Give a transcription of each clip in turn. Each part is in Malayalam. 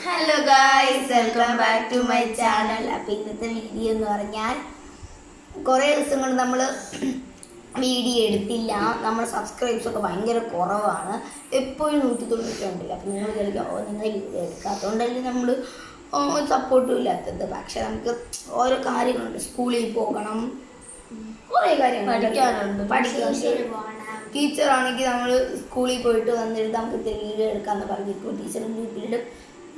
Hello guys, welcome back to my channel. അപ്പോൾ ഇന്നത്തെ വീഡിയോ എന്ന് പറഞ്ഞാൽ കുറേ ദിവസം കൊണ്ട് നമ്മൾ വീഡിയോ എടുത്തില്ല. നമ്മുടെ സബ്സ്ക്രൈബ്സ് ഒക്കെ ഭയങ്കര കുറവാണ്. എപ്പോഴും 190 അപ്പോൾ നിങ്ങൾ വിചാരിക്കാം നിങ്ങൾ വീഡിയോ എടുക്കാത്തതുകൊണ്ടല്ലേ നമ്മൾ സപ്പോർട്ടും ഇല്ലാത്തത്. പക്ഷെ നമുക്ക് ഓരോ കാര്യങ്ങളുണ്ട്. സ്കൂളിൽ പോകണം, കുറേ കാര്യങ്ങൾ പഠിക്കാനുണ്ട്. ടീച്ചറാണെങ്കിൽ നമ്മൾ സ്കൂളിൽ പോയിട്ട് വന്നിട്ട് നമുക്ക് വീഡിയോ എടുക്കാമെന്ന് പറഞ്ഞിരിക്കും. ടീച്ചർ ഗ്രൂപ്പിലിട്ട്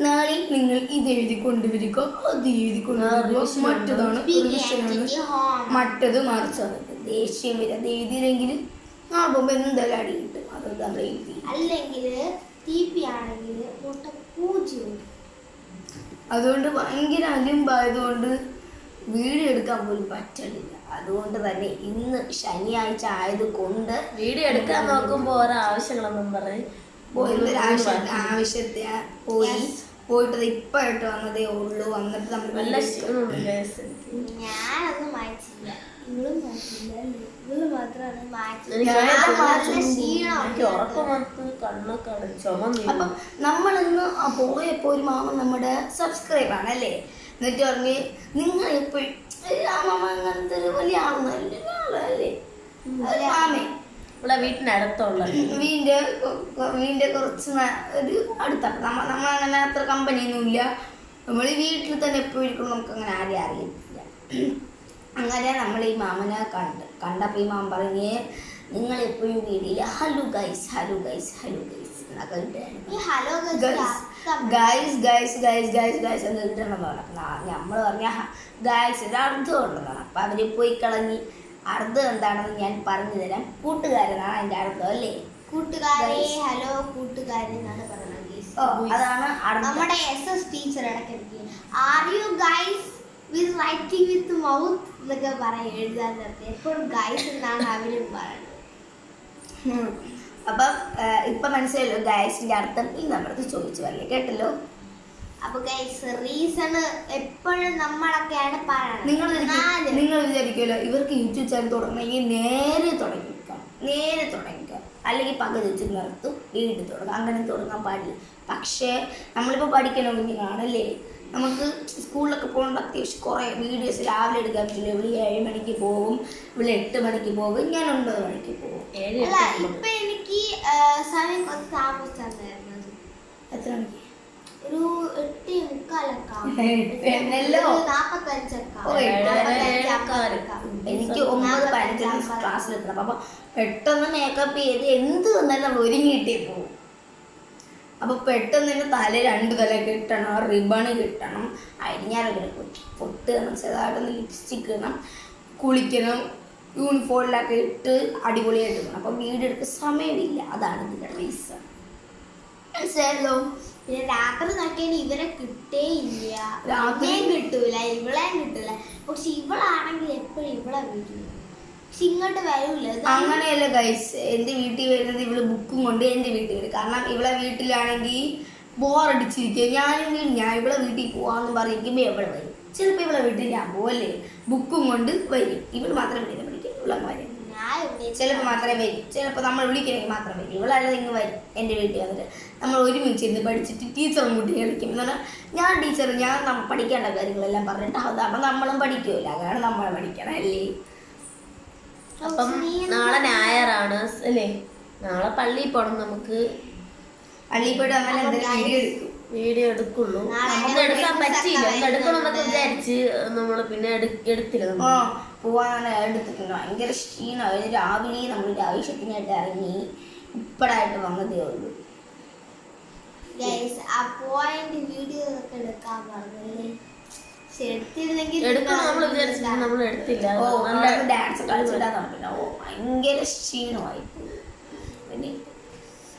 നാളെ നിങ്ങൾ ഇത് എഴുതി കൊണ്ടുവരിക, അത് എഴുതി കൊണ്ടുവരിക, മറ്റത് മറിച്ചത്. ദേഷ്യം വരും. അത് എഴുതിയില്ലെങ്കിൽ നാളെ പോകുമ്പോൾ എന്തായാലും അടി കിട്ടും. അത് നമ്മൾ എഴുതി അതുകൊണ്ട് ഭയങ്കര അലിമ്പായതുകൊണ്ട് വീഡിയോ എടുക്കാൻ പോലും പറ്റണില്ല. അതുകൊണ്ട് തന്നെ ഇന്ന് ശനിയാഴ്ച ആയതുകൊണ്ട് വീഡിയോ എടുക്കാൻ നോക്കുമ്പോൾ ഓരോ ആവശ്യങ്ങളൊന്നും പറയും. ആവശ്യത്തെ പോയിട്ട് ഇപ്പായിട്ട് വന്നതേ ഉള്ളൂ. വന്നിട്ട് നമ്മൾ ഞാനൊന്നും വായിച്ചില്ല, ഇവളും വായിച്ചില്ല, ഇവള് മാത്രമാണ് അപ്പം നമ്മളിന്ന് പോയപ്പോ ഒരു മാമ നമ്മുടെ സബ്സ്ക്രൈബാണ് അല്ലേ. എന്നിട്ട് പറഞ്ഞ് നിങ്ങൾ എപ്പോഴും അങ്ങനത്തെ ഒരു വലിയ ആളൊന്നല്ലേ മാമേ, വീട്ടിനടുത്തുള്ള വീടിന്റെ കുറച്ച് ഒരു അടുത്താണ്. നമ്മളങ്ങനെ അത്ര കമ്പനിയൊന്നുമില്ല. നമ്മൾ വീട്ടിൽ തന്നെ എപ്പോഴും ഇരിക്കണം. നമുക്ക് അങ്ങനെ ആരെയും അറിയത്തില്ല. അങ്ങനെ നമ്മൾ ഈ മാമനെ കണ്ടപ്പോൾ ഈ മാമൻ പറഞ്ഞ് നിങ്ങൾ എപ്പോഴും വീടില്ല hello guys hello guys hello guys എന്നൊക്കെ ഗൈസ് എന്ന് കിട്ടണം പറഞ്ഞു. നമ്മൾ പറഞ്ഞ ഗൈസ് ഇത് അർത്ഥം ഉണ്ടെന്നാണ്. അപ്പം അവർ പോയി കളഞ്ഞ് അർത്ഥം എന്താണെന്ന് ഞാൻ പറഞ്ഞു തരാം. കൂട്ടുകാരെന്നാണ് അതിൻ്റെ അർത്ഥം അല്ലേ. കൂട്ടുകാരെ, ഹലോ കൂട്ടുകാരെ എന്നാണ് പറയുന്നത്. അതാണ് നമ്മുടെ SS ടീച്ചർ ഇടയ്ക്കിടയ്ക്ക് are you guys with writing with mouth എന്നൊക്കെ പറയാൻ എഴുതാൻ നിർത്തി. എപ്പോഴും ഗൈസ് എന്നാണ് അവരും പറയുന്നത്. അപ്പം ഇപ്പം മനസ്സിലല്ലോ ഗൈസിന്റെ അർത്ഥം. ഈ നമ്മുടെ ചോദിച്ചു വരല്ലേ, കേട്ടല്ലോ. അപ്പൊ ഗൈസ് റീസൺ എപ്പോഴും നമ്മളൊക്കെയാണ് പറയുന്നത്. നിങ്ങൾ വിചാരിക്കുമല്ലോ ഇവർക്ക് യൂട്യൂബ് ചാനൽ തുടങ്ങണമെങ്കിൽ നേരെ തുടങ്ങിക്കാം, അല്ലെങ്കിൽ പകുതി വെച്ച് നിർത്തും, വീണ്ടും തുടങ്ങാം. അങ്ങനെ തുടങ്ങാൻ പാടില്ല. പക്ഷേ നമ്മളിപ്പോൾ പഠിക്കണ കുഞ്ഞുങ്ങളാണല്ലേ. നമുക്ക് സ്കൂളിലൊക്കെ പോകുമ്പോൾ അത്യാവശ്യം കുറേ വീഡിയോസ് രാവിലെ എടുക്കാൻ പറ്റില്ല. ഇവിടെ 7 മണിക്ക് പോകും, ഇവിടെ 8 മണിക്ക് പോകും, ഞാൻ 9 മണിക്ക് പോകും. ഇപ്പൊ എനിക്ക് സമയം കുറച്ച് താമസിച്ചായിരുന്നു. എത്ര മണിക്ക്? ഒരു 8:45 എനിക്ക് 9:15 ക്ലാസ്സിലെത്തണം. അപ്പം പെട്ടെന്ന് മേക്കപ്പ് ചെയ്ത് എന്ത് വന്നാലും നമ്മൾ ഒരുങ്ങിയിട്ടേ പോകും. അപ്പോൾ പെട്ടെന്ന് തന്നെ തല 2 തല കിട്ടണം, റിബണ് കിട്ടണം, അരിഞ്ഞാലൊക്കെ പൊട്ട് തരണം, ചെറുതായിട്ടൊന്ന് ലിപ്സ്റ്റിക് ഇടണം, കുളിക്കണം, യൂണിഫോമിലൊക്കെ ഇട്ട് അടിപൊളിയായിട്ട് ഇടണം. അപ്പം വീഡിയോ എടുക്കാൻ സമയമില്ല. അതാണ് ഇതിൻ്റെ റീസൺ. മനസ്സിലായല്ലോ. പിന്നെ രാത്രി നോക്കിയാൽ ഇവരെ കിട്ടേ ഇല്ല. രാത്രിയും കിട്ടൂല, ഇവളെയും കിട്ടൂല. പക്ഷെ ഇവളാണെങ്കിൽ എപ്പോഴും ഇവളെ വീട്ടിൽ, പക്ഷെ ഇങ്ങോട്ട് വരൂല. അങ്ങനെയല്ല ഗൈസ്, എൻ്റെ വീട്ടിൽ വരുന്നത് ഇവള് ബുക്കും കൊണ്ട് എൻ്റെ വീട്ടിൽ വരും. കാരണം ഇവളെ വീട്ടിലാണെങ്കിൽ ബോറടിച്ചിരിക്കുക. ഞാൻ ഇവളെ വീട്ടിൽ പോവാന്ന് പറയുമ്പോൾ എവിടെ വരും. ചിലപ്പോൾ ഇവളെ വീട്ടിൽ ഞാൻ പോവല്ലേ, ബുക്കും കൊണ്ട് വരും. ഇവള് മാത്രം വീട്ടിൽ പഠിക്കും, ഇവളങ്ങ് വരും. ചിലപ്പോൾ മാത്രമേ വരും, ചിലപ്പോൾ നമ്മൾ വിളിക്കണമെങ്കിൽ മാത്രം വരും. ഇവളല്ലാതെ ഇങ്ങ് വരും എൻ്റെ വീട്ടിൽ വന്നിട്ട് നമ്മൾ ഒരുമിച്ചിരുന്ന് പഠിച്ചിട്ട് ടീച്ചറും കൂട്ടി കളിക്കും. എന്ന് പറഞ്ഞാൽ ഞാൻ പഠിക്കേണ്ട കാര്യങ്ങളെല്ലാം പറഞ്ഞിട്ട് അപ്പം നമ്മളും പഠിക്കുമല്ലോ. അതാണ് നമ്മളെ പഠിക്കണം അല്ലേ. അപ്പം നാളെ ഞായറാണ് അല്ലേ, നാളെ പള്ളിയിൽ പോകണം. നമുക്ക് പള്ളിയിൽ പോയിട്ട് അങ്ങനെ വീഡിയോ എടുക്കുള്ളൂ. നമുക്ക് എടുക്കാൻ പറ്റിയില്ല, എടുക്കണമെന്നൊക്കെ വിചാരിച്ച് നമ്മൾ പിന്നെ എടുത്തില്ല. പോവാനാണ് എടുത്തിട്ടുണ്ട്. ഭയങ്കര ക്ഷീണമായി. രാവിലെ നമ്മൾ ആവശ്യത്തിനായിട്ട് ഇറങ്ങി ഇപ്പഴായിട്ട് വന്നതേ ഉള്ളൂ. ഡാൻസ് കളിച്ചിടാൻ നടക്കില്ല. ഭയങ്കര ക്ഷീണമായി. പിന്നെ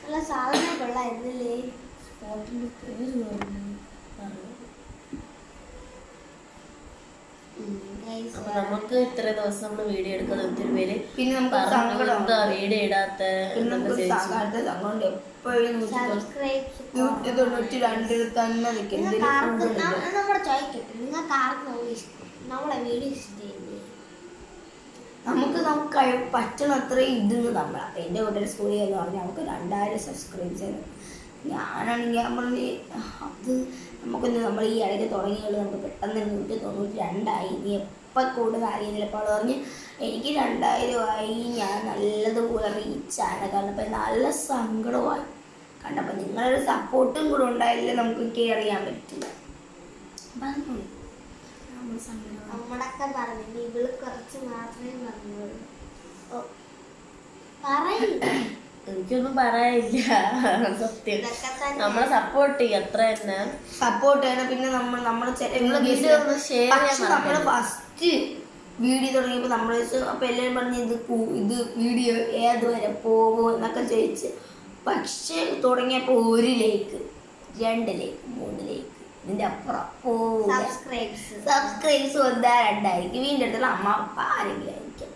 നല്ല സാധനം കൊള്ളായിരുന്നല്ലേ. അപ്പൊ നമുക്ക് ഇത്ര ദിവസം നമ്മൾ വീഡിയോ എടുക്കുന്ന ഒത്തിരി പേര് പിന്നെ നമുക്ക് വീഡിയോ ഇടാത്ത നമുക്ക് പറ്റണത്ര ഇടുന്നു നമ്മൾ. അപ്പം എൻ്റെ കൂടെ സ്കൂളിൽ എന്ന് പറഞ്ഞാൽ നമുക്ക് 2000 സബ്സ്ക്രൈബ് ചെയ്യണം. ഞാനാണെങ്കിൽ ഞാൻ പറഞ്ഞു അത് നമുക്കൊന്ന് നമ്മൾ ഈ ഇടയ്ക്ക് തുടങ്ങിയുള്ളൂ, നമുക്ക് പെട്ടെന്ന് 192 നീ എപ്പോൾ കൂടുതൽ അറിയുന്നില്ല. അപ്പോൾ അവൾ പറഞ്ഞ് എനിക്ക് 2000 ആയി, ഞാൻ നല്ലതുപോലെ റീച്ചാണ്. കാരണം ഇപ്പം നല്ല സങ്കടമായി കണ്ടപ്പോൾ നിങ്ങളൊരു സപ്പോർട്ടും കൂടെ ഉണ്ടായില്ലേ നമുക്ക് കെയർ ചെയ്യാൻ പറ്റില്ല. അപ്പം നമ്മൾ സങ്കടമായി. നമ്മളൊക്കെ പറഞ്ഞു ഇവള് കുറച്ച് മാത്രമേ പറഞ്ഞുള്ളൂ. പറയും എനിക്കൊന്നും പറയാനില്ല. സത്യം നമ്മളെ സപ്പോർട്ട് ചെയ്യും, അത്ര തന്നെ സപ്പോർട്ട് ചെയ്യണം. പിന്നെ നമ്മൾ നമ്മള് ഫസ്റ്റ് വീഡിയോ തുടങ്ങിയപ്പോൾ നമ്മൾ അപ്പൊ എല്ലാവരും പറഞ്ഞ് ഇത് വീഡിയോ ഏത് വരെ പോകും എന്നൊക്കെ ചോദിച്ച്. പക്ഷെ തുടങ്ങിയപ്പോൾ 1 ലൈക്ക് 2 ലൈക്ക് 3 ലൈക്ക് ഇതിന്റെ അപ്പുറം സബ്സ്ക്രൈബ്സ് വന്നാ 2 വീണ്ടും അടുത്തുള്ള അമ്മ അപ്പ ആരെങ്കിലും ആയിരിക്കും.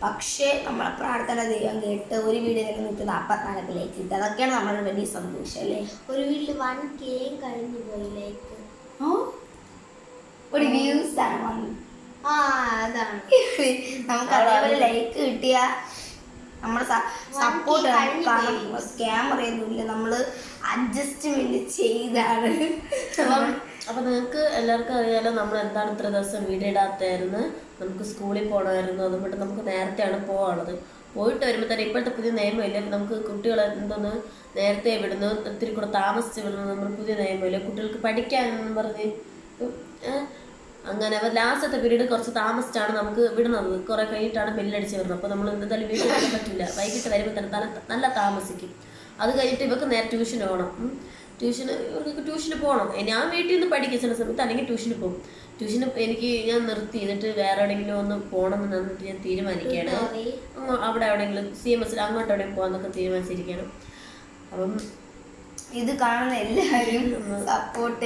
പക്ഷേ നമ്മളെ പ്രാർത്ഥന ദൈവം കേട്ട് ഒരു വീഡിയോ 144 ലൈക്ക് കിട്ടും. അതൊക്കെയാണ് നമ്മുടെ വലിയ സന്തോഷം അല്ലേ. ഒരു വീട്ടിൽ 1K കഴിഞ്ഞു പോയി ലൈക്ക്. ഒരു വ്യൂസ് ആണ് അതാണ് നമുക്ക് അതേപോലെ ലൈക്ക് കിട്ടിയ നമ്മുടെ സപ്പോർട്ട്. കാരണം ക്യാമറയൊന്നുമില്ല, നമ്മള് അഡ്ജസ്റ്റ്മെന്റ് ചെയ്താണ്. അപ്പം നിങ്ങൾക്ക് എല്ലാവർക്കും അറിയാലോ നമ്മൾ എന്താണ് ഇത്ര ദിവസം വീഡിയോ ഇടാത്തായിരുന്നു. നമുക്ക് സ്കൂളിൽ പോകണമായിരുന്നു, അതുകൊണ്ട് നമുക്ക് നേരത്തെയാണ് പോകാനുള്ളത്. പോയിട്ട് വരുമ്പോൾ തന്നെ ഇപ്പോഴത്തെ പുതിയ നിയമമില്ല, നമുക്ക് കുട്ടികളെ എന്തോന്ന് നേരത്തെ വിടുന്നു, ഒത്തിരി കൂടെ താമസിച്ച് വിടുന്നു. നമ്മൾ പുതിയ നിയമമില്ല, കുട്ടികൾക്ക് പഠിക്കാനെന്ന് പറഞ്ഞ് അങ്ങനെ ലാസ്റ്റത്തെ പീരീഡ് കുറച്ച് താമസിച്ചാണ് നമുക്ക് വിടുന്നത്. കുറേ കഴിഞ്ഞിട്ടാണ് ബെല്ലടിച്ച് വരുന്നത്. അപ്പോൾ നമ്മൾ എന്തായാലും വീട്ടിൽ വരാൻ പറ്റില്ല, വൈകിട്ട് വരുമ്പോൾ തന്നെ നല്ല താമസിക്കും. അത് കഴിഞ്ഞിട്ട് ഇവർക്ക് നേരെ ട്യൂഷന് പോകണം. ഇവർക്ക് ട്യൂഷന് പോകണം. ഞാൻ വീട്ടിൽ നിന്ന് പഠിക്കും ചില സമയത്ത്, അല്ലെങ്കിൽ ട്യൂഷന് പോകും. എനിക്ക് ഞാൻ നിർത്തി എന്നിട്ട് വേറെ എവിടെയെങ്കിലും ഒന്ന് പോകണം എന്ന് എന്നിട്ട് ഞാൻ തീരുമാനിക്കുകയാണ്. അവിടെ എവിടെയെങ്കിലും CMS അങ്ങോട്ട് എവിടെയും പോകാന്നൊക്കെ തീരുമാനിച്ചിരിക്കുകയാണ്. അപ്പം ഇത് കാണുന്ന എല്ലാവരും സപ്പോർട്ട്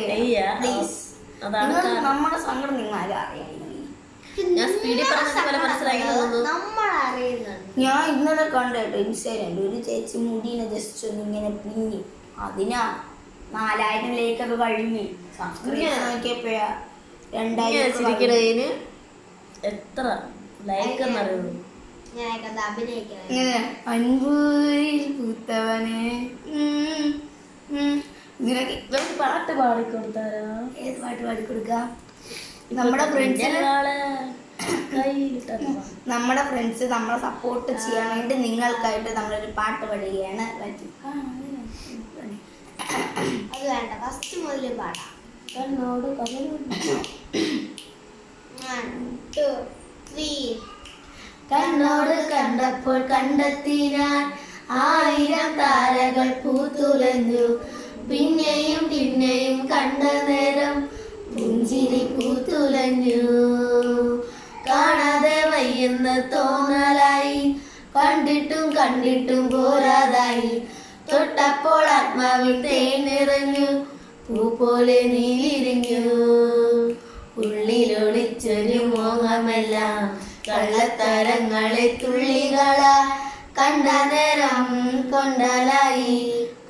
അതാണ് നമ്മുടെ സങ്കടം. നിങ്ങൾ ആരും അറിയാനില്ല, ഞാൻ സ്പീഡിൽ പറഞ്ഞ മനസ്സിലാക്കി. ഞാൻ ഇന്നലെ കണ്ടേട്ടോ ഇൻസ്റ്റാഗ്രാമിൽ ഒരു ചേച്ചി മുടീനെ ജസ്റ്റ് ഒന്ന് ഇങ്ങനെ പിന്നി, അതിനാ 4000 ലൈക്കൊക്കെ കഴിഞ്ഞ് സബ്സ്ക്രൈബ് നോക്കിയപ്പോഴാ 2000 എത്ര ലൈക്ക് എന്നറിയുന്നു. ഇങ്ങനെ അൻപൂരിൽ പൂത്തവനെ ഇതിനൊക്കെ പാട്ട് പാടിക്കൊടുത്താരാ? ഏത് പാട്ട് പാടിക്കൊടുക്കാം? നമ്മുടെ ഫ്രണ്ട്സ് നമ്മളെ സപ്പോർട്ട് ചെയ്യാൻ വേണ്ടി നിങ്ങൾക്കായിട്ട് നമ്മളൊരു പാട്ട് പാടുകയാണ്. അത് വേണ്ട, ഫസ്റ്റ് മുതൽ പാടാം. കണ്ണോട് കണ്ണോട് കണ്ടപ്പോൾ കണ്ടെത്തി ഞാൻ 1000 താരകൾ പൂത്തുലഞ്ഞു. പിന്നെയും പിന്നെയും കണ്ട നേരം പുഞ്ചിരി പൂത്തുലഞ്ഞു. കാണാതെ വയ്യെന്ന തോന്നലായി, കണ്ടിട്ടും കണ്ടിട്ടും പോരാതായി. തൊട്ടപ്പോൾ ആത്മാവിൽ തേൻ നിറഞ്ഞു, പൂ പോലെ നീലിരിഞ്ഞു. ഉള്ളിലൊളിച്ചൊരു മോഹമെല്ലാം കള്ളത്തരങ്ങളെ തുള്ളികളാ. കണ്ട നേരം കൊണ്ടലായി,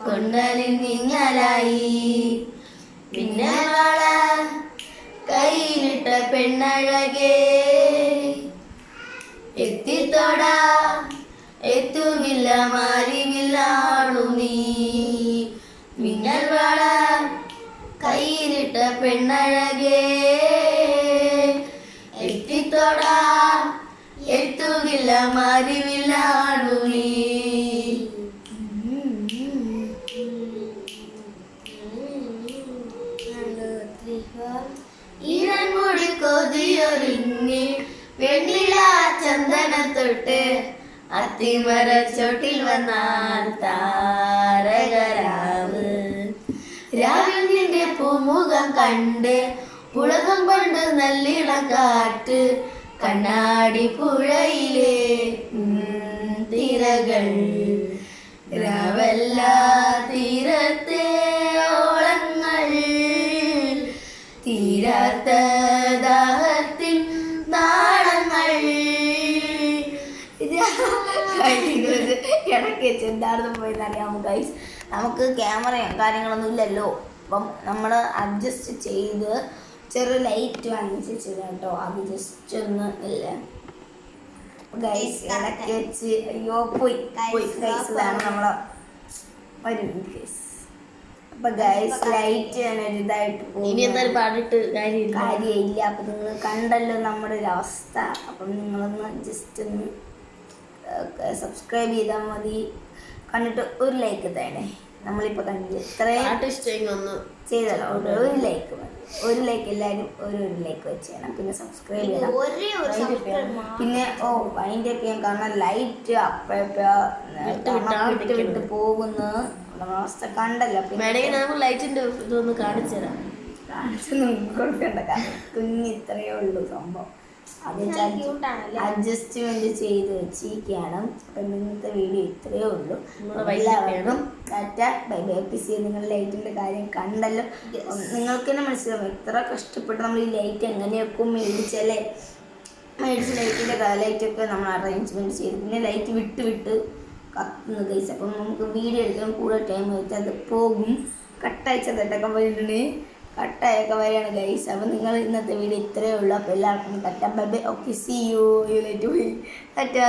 കൊണ്ടലിൽ നിങ്ങലായി. പിന്നെ വള കയ്യിലിട്ട പെണ്ണഴകേ, എത്തിത്തൊടാ എത്തുമില്ല മാറിവില്ലാണു നീ. മിന്നൽ വള കയ്യിലിട്ട പെണ്ണഴകേ, എത്തിത്തൊടാ എത്തുകില്ല മാറിവില്ലാണു നീ. ഇരൻമുടി കൊതിയൊരുങ്ങി വെണ്ണില ചന്ദനത്തൊട്ട് അത്തിമരച്ചോട്ടിൽ വന്നാൽ താരകരാവ്. രാവിൽ നിന്റെ പൂമുഖം കണ്ട് പുളകം കൊണ്ട് നല്ലിടം കാറ്റ്. കണ്ണാടി പുഴയിലെ തിരകൾ രാവല്ല തീരത്തെ ഓളങ്ങൾ. തീരാത്ത ദാഹത്തിൻ നാളങ്ങൾ. ഇടയ്ക്ക് വെച്ച് എന്താണെന്ന് പോയെന്ന് അറിയാമോ ഗൈസ്? നമുക്ക് ക്യാമറയും കാര്യങ്ങളൊന്നും ഇല്ലല്ലോ. അപ്പം നമ്മൾ അഡ്ജസ്റ്റ് ചെയ്ത് ചെറിയ ലൈറ്റ് വാങ്ങിച്ചു കേട്ടോ. അത് ജസ്റ്റ് ഒന്ന് ഇല്ല ഗൈസ് ഇടയ്ക്ക് വെച്ച് അയ്യോ പോയി ഗൈസ്. ഇതാണ് നമ്മളെ വരും ഗൈസ്. അപ്പൊ ഗൈസ് ലൈറ്റ് ഇതായിട്ട് ഇനി പോകും എന്തായാലും പാടിട്ട് കാര്യമില്ല. കാര്യമില്ല. അപ്പൊ നിങ്ങൾ കണ്ടല്ലോ നമ്മുടെ ഒരു അവസ്ഥ. അപ്പം നിങ്ങളൊന്ന് ജസ്റ്റ് ഒന്ന് സബ്സ്ക്രൈബ് ചെയ്താൽ മതി. കണ്ടിട്ട് ഒരു ലൈക്ക് തരണേ. നമ്മളിപ്പോൾ കണ്ടില്ല ഇത്രയും പാട്ട് ഇഷ്ടമെങ്കിൽ ഒന്ന് ചെയ്തല്ലോ. ഒരു ലൈക്ക് മതി. ഒരു ലൈക്ക് എല്ലാവരും ഒരു ലൈക്ക് വെച്ച് ചെയ്യണം. പിന്നെ സബ്സ്ക്രൈബ് ചെയ്യണം. ഒരേ ഒരു subscribe മാത്രം. പിന്നെ അതിൻ്റെ ഒക്കെ ഞാൻ കാണാൻ ലൈറ്റ് വിട്ട് വിട്ട് പോകുന്നു. നമ്മുടെ അവസ്ഥ കണ്ടല്ലോ. പിന്നെ വേണമെങ്കിൽ നമുക്ക് ലൈറ്റിന്റെ ഇതൊന്ന് കാണിച്ചു തരാം. കാണിച്ചൊന്നും കൊടുക്കേണ്ട കാരണം കുഞ്ഞ് ഇത്രയേ ഉള്ളൂ സംഭവം. അത് cute ആണല്ലേ? അഡ്ജസ്റ്റ്മെന്റ് ചെയ്ത് വെച്ചിരിക്കുകയാണ്. അപ്പം ഇന്നത്തെ വീഡിയോ ഇത്രയേ ഉള്ളൂ. നമ്മുടെ വൈകിട്ട് എല്ലാവർക്കും ടാറ്റ ബൈ ബൈ. നിങ്ങൾ ലൈറ്റിന്റെ കാര്യം കണ്ടല്ലോ. നിങ്ങൾക്ക് തന്നെ മനസ്സിലാവും എത്ര കഷ്ടപ്പെട്ട് നമ്മൾ ഈ ലൈറ്റ് എങ്ങനെയൊക്കെ മേടിച്ച ലൈറ്റിന്റെ ലൈറ്റൊക്കെ നമ്മൾ അറേഞ്ച്മെന്റ് ചെയ്ത് പിന്നെ ലൈറ്റ് വിട്ട് കത്തുന്നു ഗൈസ്. അപ്പം നമുക്ക് വീഡിയോ എടുക്കാൻ കൂടുതൽ ടൈം വെച്ചാൽ അത് പോകും. കട്ടയച്ചതൊക്കെ വരുന്നുണ്ട്. കട്ടായൊക്കെ വരികയാണ് ഗൈസ്. അപ്പം നിങ്ങൾ ഇന്നത്തെ വീഡിയോ ഇത്രയേ ഉള്ളൂ. അപ്പോൾ എല്ലാവർക്കും tata bye bye. Okay see you light പോയി ടാറ്റ.